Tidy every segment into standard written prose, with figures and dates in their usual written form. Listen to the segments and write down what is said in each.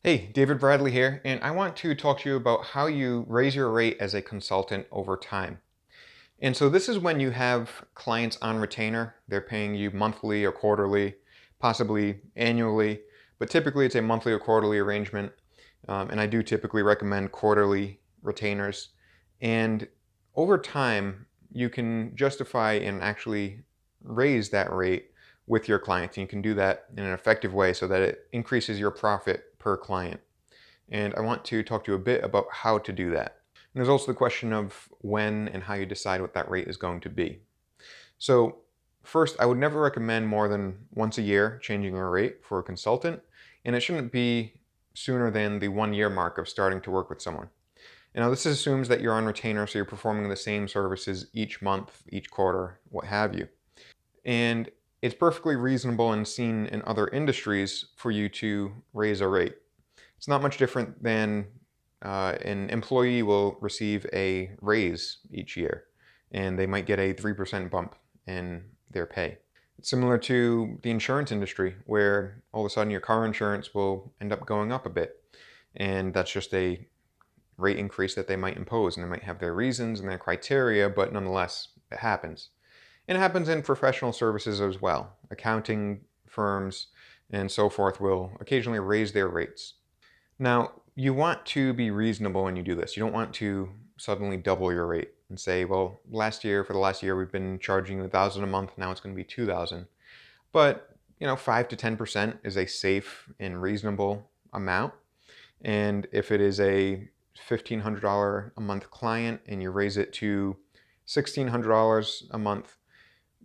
Hey, David Bradley here, and I want to talk to you about how you raise your rate as a consultant over time. And so this is when you have clients on retainer. They're paying you monthly or quarterly, possibly annually, but typically it's a monthly or quarterly arrangement. And I do typically recommend quarterly retainers. And over time, you can justify and actually raise that rate with your clients. And you can do that in an effective way so that it increases your profit per client. And I want to talk to you a bit about how to do that. And there's also the question of when and how you decide what that rate is going to be. So first, I would never recommend more than once a year changing your rate for a consultant, and it shouldn't be sooner than the 1 year mark of starting to work with someone. Now, this assumes that you're on retainer, so you're performing the same services each month, each quarter, what have you. And it's perfectly reasonable and seen in other industries for you to raise a rate. It's not much different than an employee will receive a raise each year, and they might get a 3% bump in their pay. It's similar to the insurance industry, where all of a sudden your car insurance will end up going up a bit, and that's just a rate increase that they might impose, and they might have their reasons and their criteria, but nonetheless, it happens. And it happens in professional services as well. Accounting firms and so forth will occasionally raise their rates. Now, you want to be reasonable when you do this. You don't want to suddenly double your rate and say, well, for the last year, we've been charging you 1,000 a month. Now it's going to be 2,000. But, 5 to 10% is a safe and reasonable amount. And if it is a $1,500 a month client and you raise it to $1,600 a month,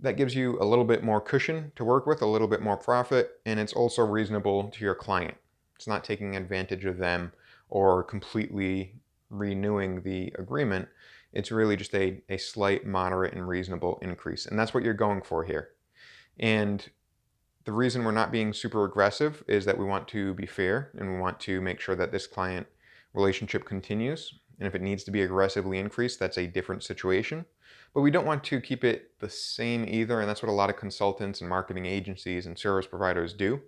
that gives you a little bit more cushion to work with, a little bit more profit, and it's also reasonable to your client. It's not taking advantage of them or completely renewing the agreement. It's really just a slight, moderate, and reasonable increase. And that's what you're going for here. And the reason we're not being super aggressive is that we want to be fair and we want to make sure that this client relationship continues. And if it needs to be aggressively increased, that's a different situation. But we don't want to keep it the same either. And that's what a lot of consultants and marketing agencies and service providers do.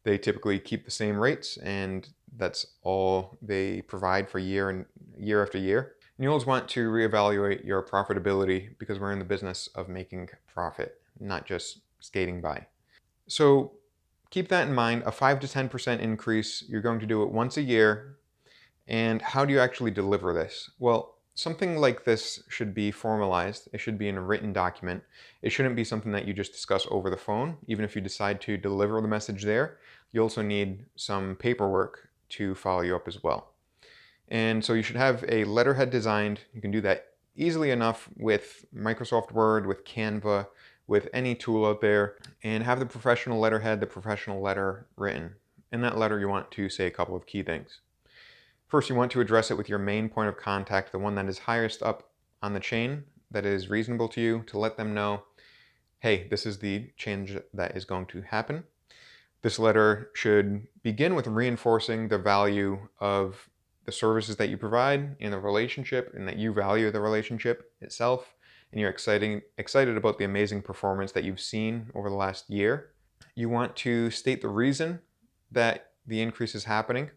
They typically keep the same rates, and that's all they provide for year after year. And you always want to reevaluate your profitability because we're in the business of making profit, not just skating by. So keep that in mind. A 5 to 10% increase, you're going to do it once a year. And how do you actually deliver this? Well, something like this should be formalized. It should be in a written document. It shouldn't be something that you just discuss over the phone. Even if you decide to deliver the message there, you also need some paperwork to follow you up as well. And so you should have a letterhead designed. You can do that easily enough with Microsoft Word, with Canva, with any tool out there, and have the professional letterhead, the professional letter written. In that letter, you want to say a couple of key things. First, you want to address it with your main point of contact, the one that is highest up on the chain, that is reasonable to you, to let them know, hey, this is the change that is going to happen. This letter should begin with reinforcing the value of the services that you provide in the relationship and that you value the relationship itself, and you're excited about the amazing performance that you've seen over the last year. You want to state the reason that the increase is happening,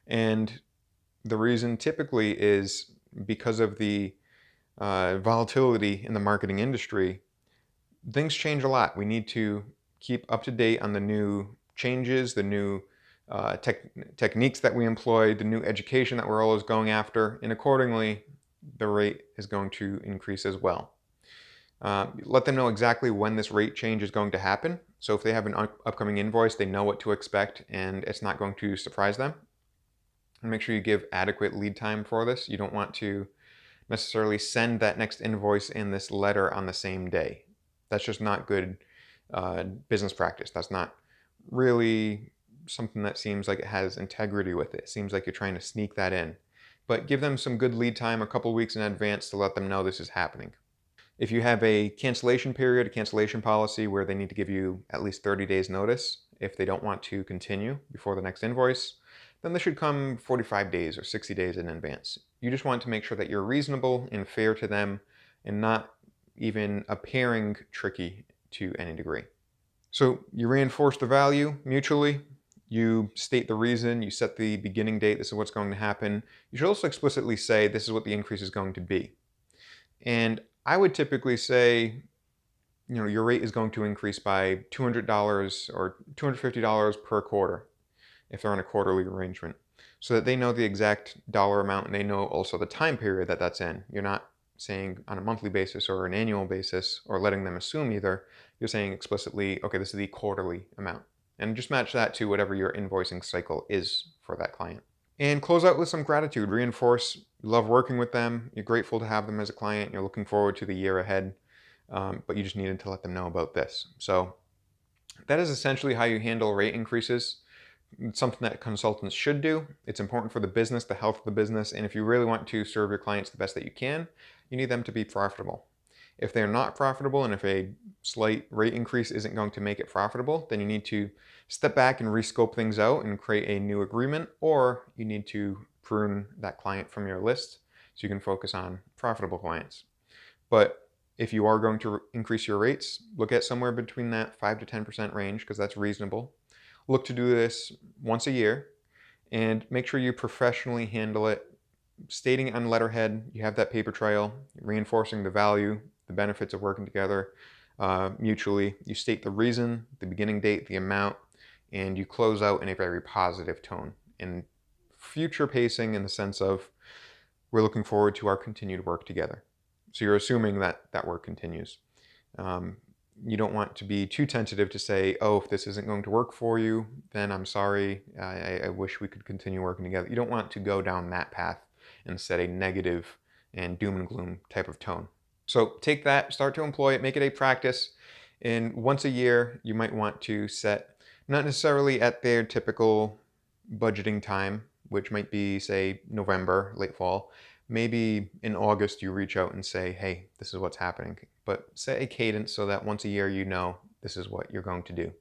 and the reason typically is because of the volatility in the marketing industry. Things change a lot. We need to keep up to date on the new changes, the new techniques that we employ, the new education that we're always going after, and accordingly, the rate is going to increase as well. Let them know exactly when this rate change is going to happen. So if they have an upcoming invoice, they know what to expect and it's not going to surprise them. And make sure you give adequate lead time for this. You don't want to necessarily send that next invoice in this letter on the same day. That's just not good business practice. That's not really something that seems like it has integrity with it. It seems like you're trying to sneak that in. But give them some good lead time, a couple weeks in advance, to let them know this is happening. If you have a cancellation period, a cancellation policy where they need to give you at least 30 days notice if they don't want to continue before the next invoice, then this should come 45 days or 60 days in advance. You just want to make sure that you're reasonable and fair to them and not even appearing tricky to any degree. So you reinforce the value mutually. You state the reason, you set the beginning date, this is what's going to happen. You should also explicitly say this is what the increase is going to be. And I would typically say, your rate is going to increase by $200 or $250 per quarter if they're on a quarterly arrangement, so that they know the exact dollar amount and they know also the time period that that's in. You're not saying on a monthly basis or an annual basis or letting them assume either. You're saying explicitly, okay, this is the quarterly amount. And just match that to whatever your invoicing cycle is for that client. And close out with some gratitude. Reinforce you love working with them, you're grateful to have them as a client, you're looking forward to the year ahead, but you just needed to let them know about this. So that is essentially how you handle rate increases. It's something that consultants should do. It's important for the business, the health of the business, and if you really want to serve your clients the best that you can, you need them to be profitable. If they're not profitable and if a slight rate increase isn't going to make it profitable, then you need to step back and rescope things out and create a new agreement, or you need to prune that client from your list so you can focus on profitable clients. But if you are going to increase your rates, look at somewhere between that 5 to 10% range, because that's reasonable. Look to do this once a year and make sure you professionally handle it, stating on letterhead, you have that paper trail, reinforcing the value, the benefits of working together mutually. You state the reason, the beginning date, the amount, and you close out in a very positive tone. And future pacing in the sense of, we're looking forward to our continued work together. So you're assuming that that work continues. You don't want to be too tentative to say, oh, if this isn't going to work for you, then I'm sorry. I wish we could continue working together. You don't want to go down that path and set a negative and doom and gloom type of tone. So take that, start to employ it, make it a practice. And once a year, you might want to set, not necessarily at their typical budgeting time, which might be, say, November, late fall. Maybe in August you reach out and say, hey, this is what's happening. But set a cadence so that once a year you know this is what you're going to do.